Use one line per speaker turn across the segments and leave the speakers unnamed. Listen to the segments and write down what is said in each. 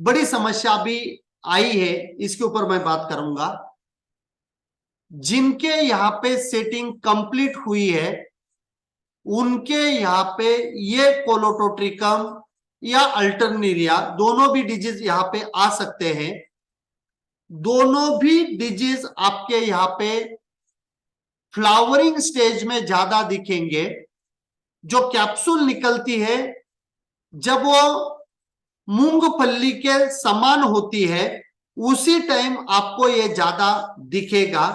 बड़ी समस्या भी आई है, इसके ऊपर मैं बात करूंगा। जिनके यहाँ पे सेटिंग कंप्लीट हुई है उनके यहाँ पे ये कोलोटोट्रिकम या अल्टरनेरिया दोनों भी डिजीज यहाँ पे आ सकते हैं। दोनों भी डिजीज आपके यहाँ पे फ्लावरिंग स्टेज में ज्यादा दिखेंगे। जो कैप्सूल निकलती है जब वो मूंगफली के समान होती है उसी टाइम आपको ये ज्यादा दिखेगा।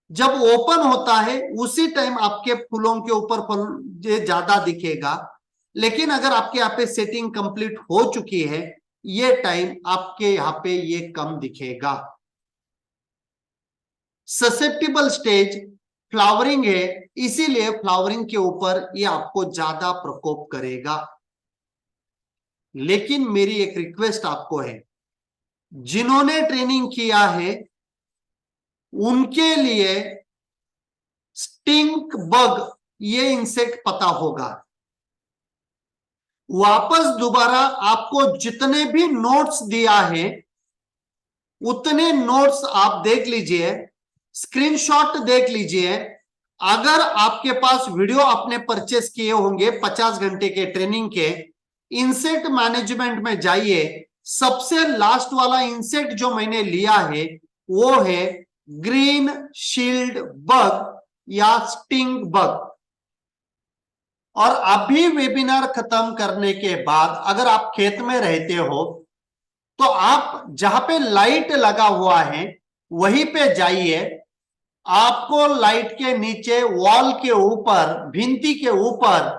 जब ओपन होता है उसी टाइम आपके फूलों के ऊपर फल ये ज्यादा दिखेगा। लेकिन अगर आपके यहाँ पे सेटिंग कंप्लीट हो चुकी है ये टाइम आपके यहाँ पे ये कम दिखेगा। ससेप्टिबल स्टेज फ्लावरिंग है, इसीलिए फ्लावरिंग के ऊपर ये आपको ज्यादा प्रकोप करेगा। लेकिन मेरी एक रिक्वेस्ट आपको है, जिन्होंने ट्रेनिंग किया है उनके लिए स्टिंक बग ये इंसेक्ट पता होगा। वापस दोबारा आपको जितने भी नोट्स दिया है उतने नोट्स आप देख लीजिए, स्क्रीनशॉट देख लीजिए। अगर आपके पास वीडियो आपने परचेस किए होंगे 50 घंटे के ट्रेनिंग के, इंसेक्ट मैनेजमेंट में जाइए। सबसे लास्ट वाला इंसेक्ट जो मैंने लिया है वो है ग्रीन शील्ड बग या स्टिंग बग। और अभी वेबिनार खत्म करने के बाद अगर आप खेत में रहते हो तो आप जहां पे लाइट लगा हुआ है वहीं पे जाइए। आपको लाइट के नीचे वॉल के ऊपर, भिंती के ऊपर,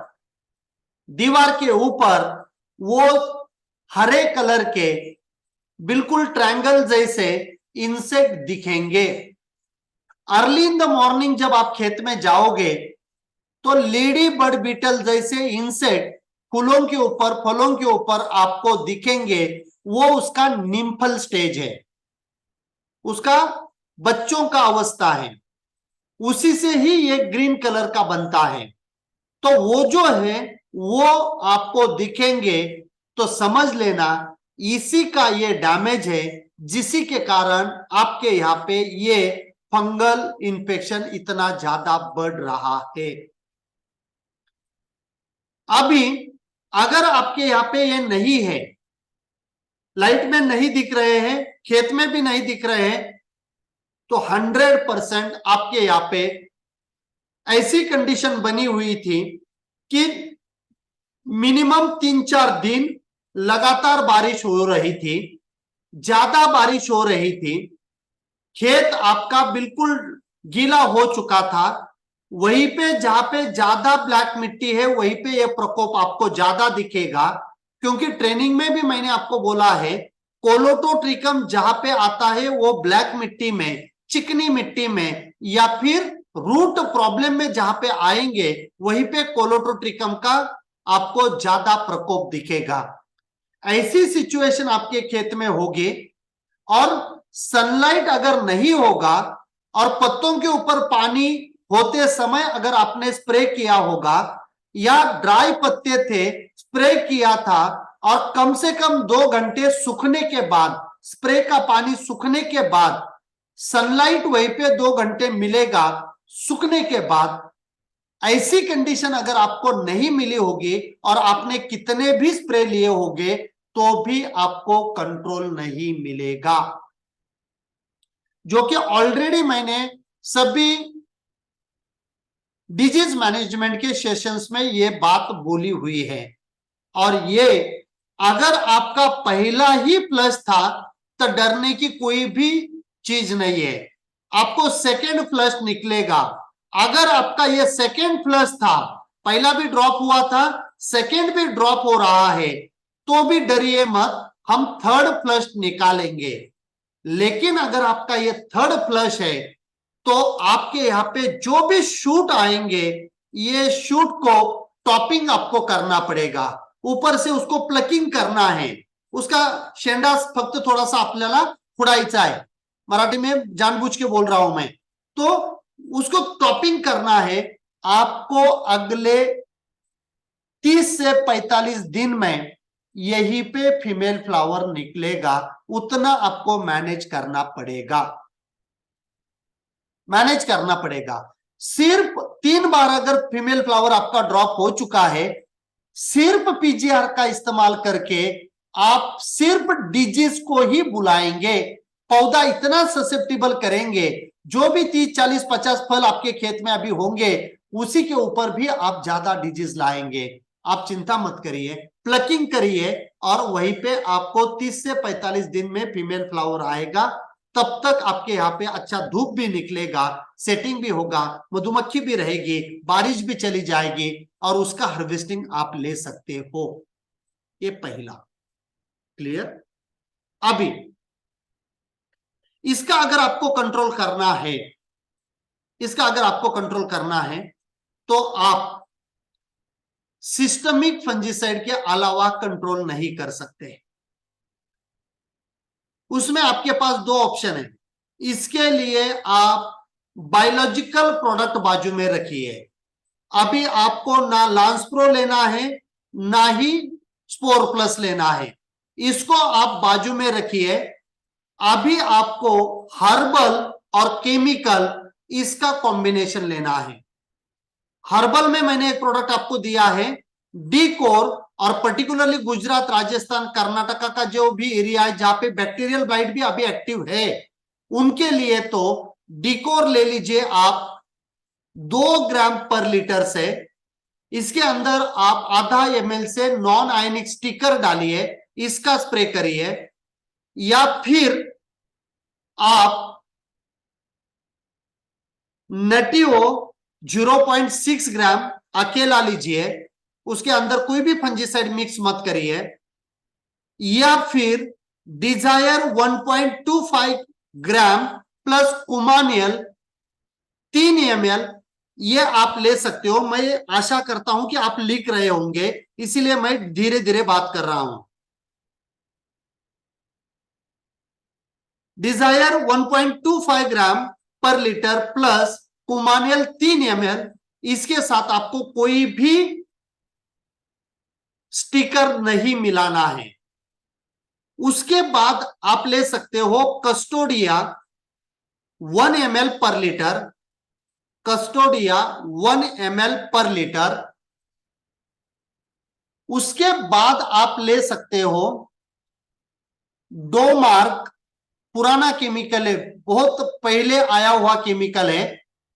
दीवार के ऊपर वो हरे कलर के बिल्कुल ट्रायंगल जैसे इंसेक्ट दिखेंगे। अर्ली इन द मॉर्निंग जब आप खेत में जाओगे तो लेडी बर्ड बीटल जैसे इंसेक्ट फूलों के ऊपर, फलों के ऊपर आपको दिखेंगे। वो उसका निम्फल स्टेज है, उसका बच्चों का अवस्था है, उसी से ही ये ग्रीन कलर का बनता है। तो वो जो है वो आपको दिखेंगे तो समझ लेना इसी का ये डैमेज है, जिसी के कारण आपके यहाँ पे ये फंगल इन्फेक्शन इतना ज्यादा बढ़ रहा है। अभी अगर आपके यहाँ पे ये नहीं है, लाइट में नहीं दिख रहे हैं, खेत में भी नहीं दिख रहे हैं, तो 100% आपके यहाँ पे ऐसी कंडीशन बनी हुई थी कि मिनिमम 3-4 दिन लगातार बारिश हो रही थी, ज्यादा बारिश हो रही थी, खेत आपका बिल्कुल गीला हो चुका था। वहीं पे जहां पे ज्यादा ब्लैक मिट्टी है वहीं पे यह प्रकोप आपको ज्यादा दिखेगा। क्योंकि ट्रेनिंग में भी मैंने आपको बोला है कोलोटोट्रिकम जहां पे आता है वो ब्लैक मिट्टी में, चिकनी मिट्टी में या फिर रूट प्रॉब्लम में जहां पे आएंगे वहीं पे कोलोटोट्रिकम का आपको ज्यादा प्रकोप दिखेगा। ऐसी सिचुएशन आपके खेत में होगी और सनलाइट अगर नहीं होगा और पत्तों के ऊपर पानी होते समय अगर आपने स्प्रे किया होगा या ड्राई पत्ते थे स्प्रे किया था और कम से कम 2 घंटे सूखने के बाद, स्प्रे का पानी सूखने के बाद, सनलाइट वहीं पे 2 घंटे मिलेगा सूखने के बाद, ऐसी कंडीशन अगर आपको नहीं मिली होगी और आपने कितने भी स्प्रे लिए होंगे तो भी आपको कंट्रोल नहीं मिलेगा। जो कि ऑलरेडी मैंने सभी डिजीज मैनेजमेंट के सेशंस में ये बात बोली हुई है। और ये अगर आपका पहला ही फ्लश था तो डरने की कोई भी चीज नहीं है, आपको सेकेंड फ्लश निकलेगा। अगर आपका ये सेकेंड फ्लश था, पहला भी ड्रॉप हुआ था, सेकेंड भी ड्रॉप हो रहा है, तो भी डरिए मत, हम थर्ड फ्लश निकालेंगे। लेकिन अगर आपका ये थर्ड फ्लश है तो आपके यहाँ पे जो भी शूट आएंगे ये शूट को टॉपिंग आपको करना पड़ेगा, ऊपर से उसको प्लकिंग करना है, उसका शेंडा फक्त थोडासा आपल्याला फुडायचा आहे, मराठी में जानबूझ के बोल रहा हूं मैं। तो उसको टॉपिंग करना है। आपको अगले 30 से 45 दिन में यहीं पे फीमेल फ्लावर निकलेगा, उतना आपको मैनेज करना पड़ेगा, मैनेज करना पड़ेगा। सिर्फ 3 बार अगर फीमेल फ्लावर आपका ड्रॉप हो चुका है, सिर्फ पीजीआर का इस्तेमाल करके आप सिर्फ डिजीज को ही बुलाएंगे, पौधा इतना ससेप्टिबल करेंगे, जो भी 30 40 50 फल आपके खेत में अभी होंगे उसी के ऊपर भी आप ज्यादा डिजीज लाएंगे। आप चिंता मत करिए, प्लकिंग करिए और वहीं पे आपको 30 से 45 दिन में फीमेल फ्लावर आएगा। तब तक आपके यहाँ पे अच्छा धूप भी निकलेगा, सेटिंग भी होगा, मधुमक्खी भी रहेगी, बारिश भी चली जाएगी और उसका हार्वेस्टिंग आप ले सकते हो। ये पहला, क्लियर। अभी इसका अगर आपको कंट्रोल करना है, इसका अगर आपको कंट्रोल करना है तो आप सिस्टमिक फंजीसाइड के अलावा कंट्रोल नहीं कर सकते। उसमें आपके पास 2 ऑप्शन है। इसके लिए आप बायोलॉजिकल प्रोडक्ट बाजू में रखिए। अभी आपको ना लांसप्रो लेना है ना ही स्पोर प्लस लेना है, इसको आप बाजू में रखिए। अभी आपको हर्बल और केमिकल इसका कॉम्बिनेशन लेना है। हर्बल में मैंने एक प्रोडक्ट आपको दिया है डीकोर, और पर्टिकुलरली गुजरात, राजस्थान, कर्नाटका का जो भी एरिया है जहां पे बैक्टीरियल ब्लाइट भी अभी एक्टिव है, उनके लिए तो डीकोर ले लीजिए आप 2 ग्राम पर लीटर से। इसके अंदर आप आधा ml से नॉन आयनिक स्टिकर डालिए, इसका स्प्रे करिए, या फिर आप नटियो 0.6 ग्राम अकेला लीजिए, उसके अंदर कोई भी फंजीसाइड मिक्स मत करिए, या फिर डिजायर 1.25 ग्राम प्लस कुमानियल 3 ml, ये आप ले सकते हो। मैं आशा करता हूं कि आप लिख रहे होंगे, इसीलिए मैं धीरे धीरे बात कर रहा हूं। डिजायर 1.25 ग्राम पर लीटर प्लस कुमानियल 3 ml, इसके साथ आपको कोई भी स्टिकर नहीं मिलाना है। उसके बाद आप ले सकते हो कस्टोडिया 1 ml पर लीटर, कस्टोडिया 1 ml पर लीटर। उसके बाद आप ले सकते हो डोमार्क, पुराना केमिकल है, बहुत पहले आया हुआ केमिकल है,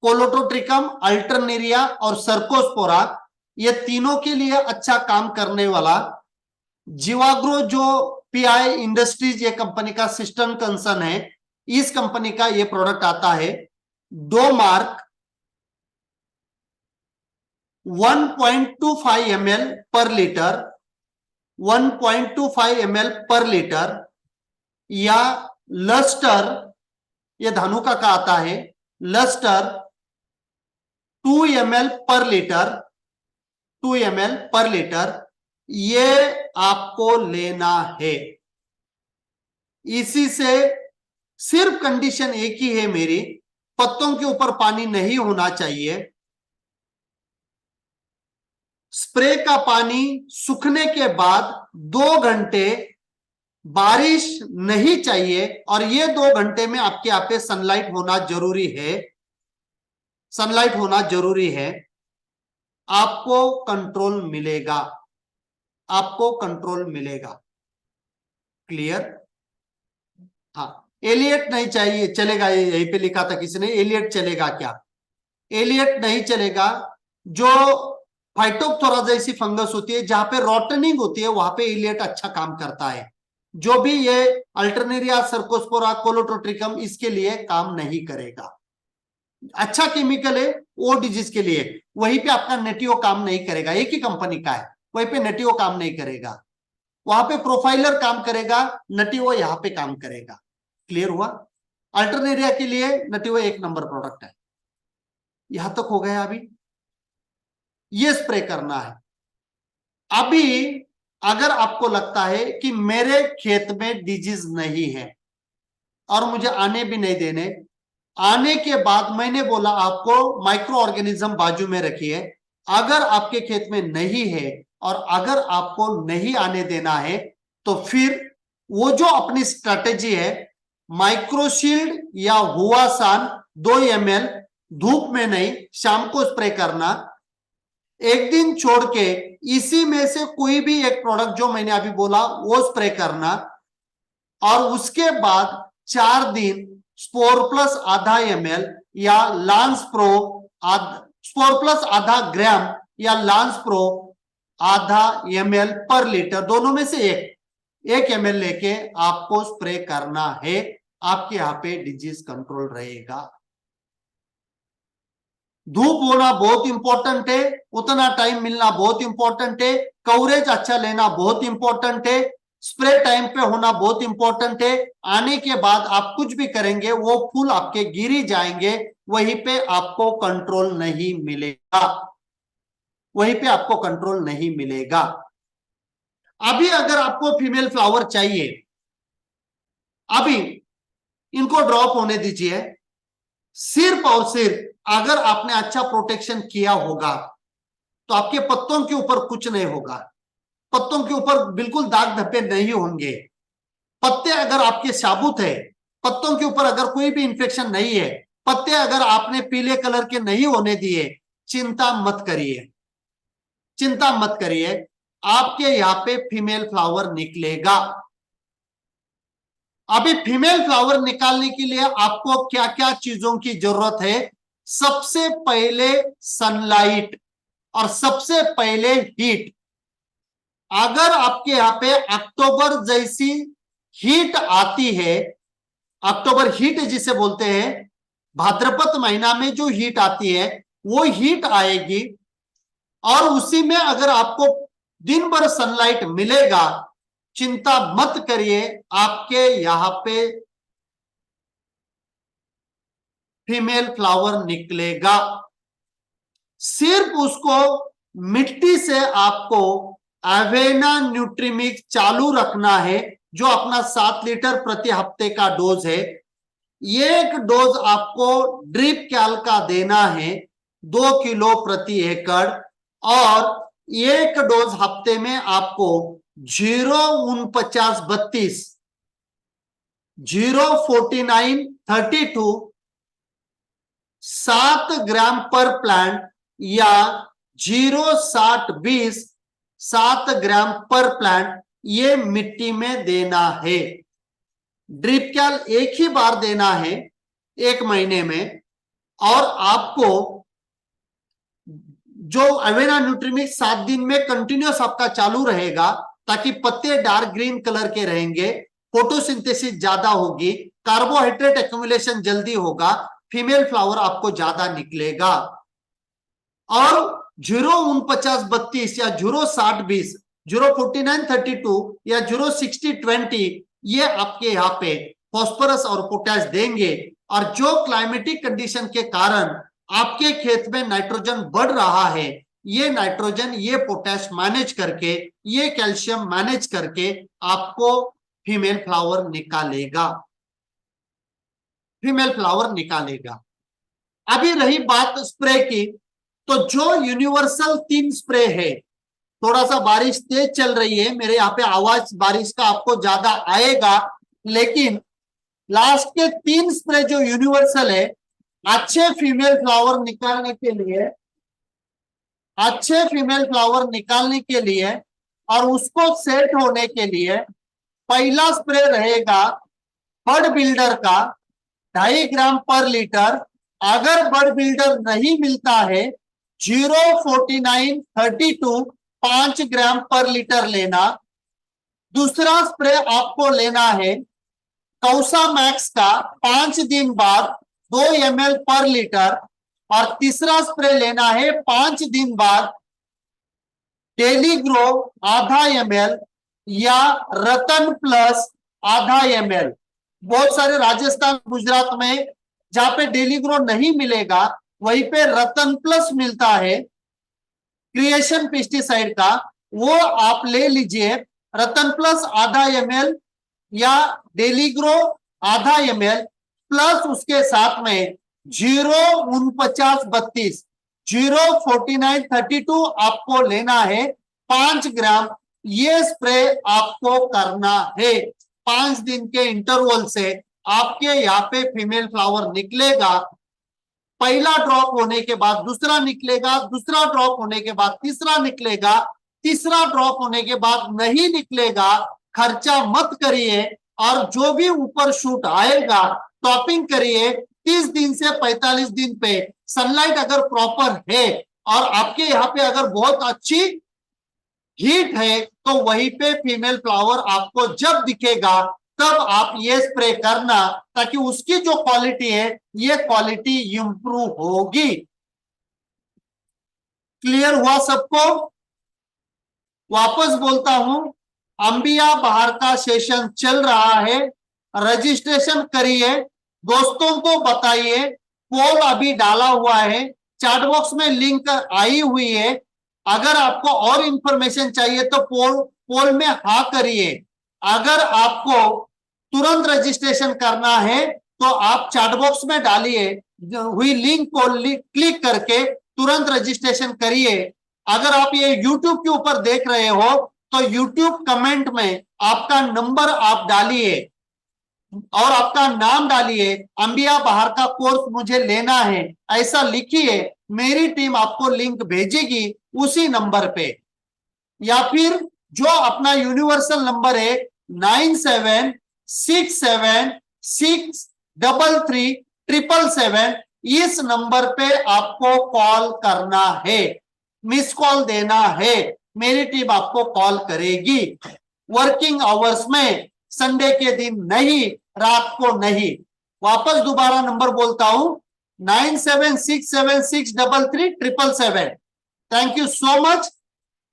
कोलोटोट्रिकम, अल्टरनेरिया और सर्कोस्पोरा, ये तीनों के लिए अच्छा काम करने वाला। जीवाग्रो जो पीआई इंडस्ट्रीज ये कंपनी का सिस्टम कंसर्न है, इस कंपनी का ये प्रोडक्ट आता है डोमार्क 1.25 ml पर लीटर, 1.25 ml पर लीटर, या लस्टर, ये धानुका का आता है, लस्टर 2 ml पर लीटर, 2 ml पर लीटर, ये आपको लेना है। इसी से सिर्फ कंडीशन एक ही है मेरी, पत्तों के ऊपर पानी नहीं होना चाहिए, स्प्रे का पानी सूखने के बाद 2 घंटे बारिश नहीं चाहिए, और ये 2 घंटे में आपके यहाँ पे सनलाइट होना जरूरी है, सनलाइट होना जरूरी है। आपको कंट्रोल मिलेगा, आपको कंट्रोल मिलेगा, क्लियर। हाँ, एलियट नहीं चाहिए चलेगा, यहीं पे लिखा था किसी ने, एलियट चलेगा क्या? एलियट नहीं चलेगा। जो फाइटोप्थोरा जैसी फंगस होती है जहां पे रॉटनिंग होती है, वहां पे एलियट अच्छा काम करता है। जो भी ये अल्टरनेरिया, सर्कोस्पोरा, कोलोट्रोट्रिकम, इसके लिए काम नहीं करेगा। अच्छा केमिकल है वो डिजीज के लिए, वहीं पे आपका नेटियो काम नहीं करेगा, एक ही कंपनी का है, वहीं पे नेटियो काम नहीं करेगा, वहां पे प्रोफाइलर काम करेगा, नटियो यहां पे काम करेगा। क्लियर हुआ? अल्टरनेरिया के लिए नटियो 1 नंबर प्रोडक्ट है। यहां तक हो गया। अभी ये स्प्रे करना है। अभी अगर आपको लगता है कि मेरे खेत में डिजीज नहीं है और मुझे आने भी नहीं देने, आने के बाद मैंने बोला आपको माइक्रो ऑर्गेनिज्म बाजू में रखिए। अगर आपके खेत में नहीं है और अगर आपको नहीं आने देना है तो फिर वो जो अपनी स्ट्रेटेजी है, माइक्रोशील्ड या हुआसान 2 ml धूप में नहीं, शाम को स्प्रे करना, एक दिन छोड़ के इसी में से कोई भी एक प्रोडक्ट जो मैंने अभी बोला वो स्प्रे करना, और उसके बाद 4 दिन स्पोर प्लस आधा ml या लांस प्रो स्पोर प्लस आधा ग्राम या लांस प्रो आधा ml पर लीटर, दोनों में से एक ml लेके आपको स्प्रे करना है। आपके यहां पे डिजीज कंट्रोल रहेगा। धूप होना बहुत इंपॉर्टेंट है, उतना टाइम मिलना बहुत इंपॉर्टेंट है, कवरेज अच्छा लेना बहुत इंपॉर्टेंट है, स्प्रे टाइम पे होना बहुत इंपॉर्टेंट है। आने के बाद आप कुछ भी करेंगे वो फूल आपके गिरी जाएंगे, वहीं पे आपको कंट्रोल नहीं मिलेगा, वहीं पे आपको कंट्रोल नहीं मिलेगा। अभी अगर आपको फीमेल फ्लावर चाहिए, अभी इनको ड्रॉप होने दीजिए। सिर्फ और सिर्फ अगर आपने अच्छा प्रोटेक्शन किया होगा तो आपके पत्तों के ऊपर कुछ नहीं होगा, पत्तों के ऊपर बिल्कुल दाग धब्बे नहीं होंगे। पत्ते अगर आपके साबुत है, पत्तों के ऊपर अगर कोई भी इंफेक्शन नहीं है, पत्ते अगर आपने पीले कलर के नहीं होने दिए, चिंता मत करिए, चिंता मत करिए, आपके यहाँ पे फीमेल फ्लावर निकलेगा। अभी फीमेल फ्लावर निकालने के लिए आपको क्या क्या चीजों की जरूरत है? सबसे पहले सनलाइट और सबसे पहले हीट। अगर आपके यहाँ पे अक्टूबर जैसी हीट आती है, अक्टूबर हीट जिसे बोलते हैं, भाद्रपद महीना में जो हीट आती है वो हीट आएगी, और उसी में अगर आपको दिन भर सनलाइट मिलेगा, चिंता मत करिए, आपके यहां पे फीमेल फ्लावर निकलेगा। सिर्फ उसको मिट्टी से आपको एवेना न्यूट्रीमिक्स चालू रखना है, जो अपना 7 लीटर प्रति हफ्ते का डोज है। एक डोज आपको ड्रिप कैल का देना है 2 किलो प्रति एकड़, और एक डोज हफ्ते में आपको 04932 04932 7 ग्राम पर प्लांट या 06020 7 ग्राम पर प्लांट ये मिट्टी में देना है। ड्रिप कैल एक ही बार देना है 1 महीने में, और आपको जो अवेना न्यूट्रीमिक्स 7 दिन में कंटिन्यूस आपका चालू रहेगा, ताकि पत्ते डार्क ग्रीन कलर के रहेंगे, फोटोसिंथेसिस ज्यादा होगी, कार्बोहाइड्रेट एक्युमुलेशन जल्दी होगा, फीमेल फ्लावर आपको ज्यादा निकलेगा। और 04932 या 06020 04932 या 06020 ये आपके यहाँ पे फॉस्फोरस और पोटेश देंगे। और जो क्लाइमेटिक कंडीशन के कारण आपके खेत में नाइट्रोजन बढ़ रहा है, ये नाइट्रोजन, ये पोटेश मैनेज करके, ये कैल्शियम मैनेज करके आपको फीमेल फ्लावर निकालेगा, फीमेल फ्लावर निकालेगा। अभी रही बात स्प्रे की, तो जो यूनिवर्सल 3 स्प्रे है, थोड़ा सा बारिश तेज चल रही है, मेरे यहाँ पे आवाज बारिश का आपको ज्यादा आएगा, लेकिन लास्ट के 3 स्प्रे जो यूनिवर्सल है, अच्छे फीमेल फ्लावर निकालने के लिए, अच्छे फीमेल फ्लावर निकालने के लिए और उसको सेट होने के लिए, पहला स्प्रे रहेगा बर्ड बिल्डर का 2.5 ग्राम पर लीटर। अगर बर्ड बिल्डर नहीं मिलता है, 04932 5 ग्राम पर लीटर लेना। दूसरा स्प्रे आपको लेना है कौसा मैक्स का 5 दिन बाद 2 ml पर लीटर, और तीसरा स्प्रे लेना है 5 दिन बाद डेली ग्रो आधा ml या रतन प्लस आधा ml। बहुत सारे राजस्थान गुजरात में जहां पे डेली ग्रो नहीं मिलेगा, वहीं पे रतन प्लस मिलता है क्रिएशन पेस्टिसाइड का, वो आप ले लीजिए। रतन प्लस आधा ml या डेली ग्रो आधा ml, प्लस उसके साथ में 04932 04932 आपको लेना है 5 ग्राम ये स्प्रे आपको करना है। 5 दिन के इंटरवल से आपके यहाँ पे फीमेल फ्लावर निकलेगा। पहला ड्रॉप होने के बाद दूसरा निकलेगा, दूसरा ड्रॉप होने के बाद तीसरा निकलेगा, तीसरा ड्रॉप होने के बाद नहीं निकलेगा, खर्चा मत करिए। और जो भी ऊपर शूट आएगा टॉपिंग करिए। 30 दिन से 45 दिन पे सनलाइट अगर प्रॉपर है और आपके यहाँ पे अगर बहुत अच्छी हीट है तो वहीं पे फीमेल फ्लावर आपको जब दिखेगा तब आप ये स्प्रे करना, ताकि उसकी जो क्वालिटी है ये क्वालिटी इंप्रूव होगी। क्लियर हुआ सबको? वापस बोलता हूं, अंबिया बहार का सेशन चल रहा है, रजिस्ट्रेशन करिए, दोस्तों को बताइए। पोल अभी डाला हुआ है, चैट बॉक्स में लिंक आई हुई है। अगर आपको और इंफॉर्मेशन चाहिए तो पोल में हाँ करिए। अगर आपको तुरंत रजिस्ट्रेशन करना है तो आप चैट बॉक्स में डालिए हुई लिंक को क्लिक करके तुरंत रजिस्ट्रेशन करिए। अगर आप ये YouTube के ऊपर देख रहे हो तो YouTube कमेंट में आपका नंबर आप डालिए और आपका नाम डालिए, अंबिया बहार का कोर्स मुझे लेना है ऐसा लिखिए। मेरी टीम आपको लिंक भेजेगी उसी नंबर पे, या फिर जो अपना यूनिवर्सल नंबर है 9767633777, इस नंबर पे आपको कॉल करना है, मिस कॉल देना है, मेरी टीम आपको कॉल करेगी। वर्किंग आवर्स में, संडे के दिन नहीं, रात को नहीं। वापस दोबारा नंबर बोलता हूं, 9767633777। Thank you so much.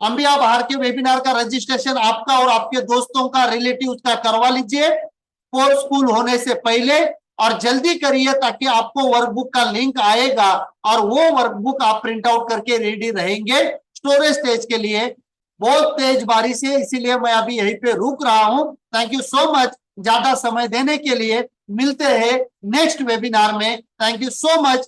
अंबिया बहार के वेबिनार का रजिस्ट्रेशन आपका और आपके दोस्तों का, रिलेटिव्स का करवा लीजिए कोर्स स्कूल होने से पहले, और जल्दी करिए ताकि आपको वर्कबुक का लिंक आएगा और वो वर्कबुक आप प्रिंट आउट करके रेडी रहेंगे स्टोरेज स्टेज के लिए। बहुत तेज बारिश है इसीलिए मैं अभी यहीं पे रुक रहा हूं। थैंक यू सो मच ज्यादा समय देने के लिए। मिलते हैं नेक्स्ट वेबिनार में। Thank you so much.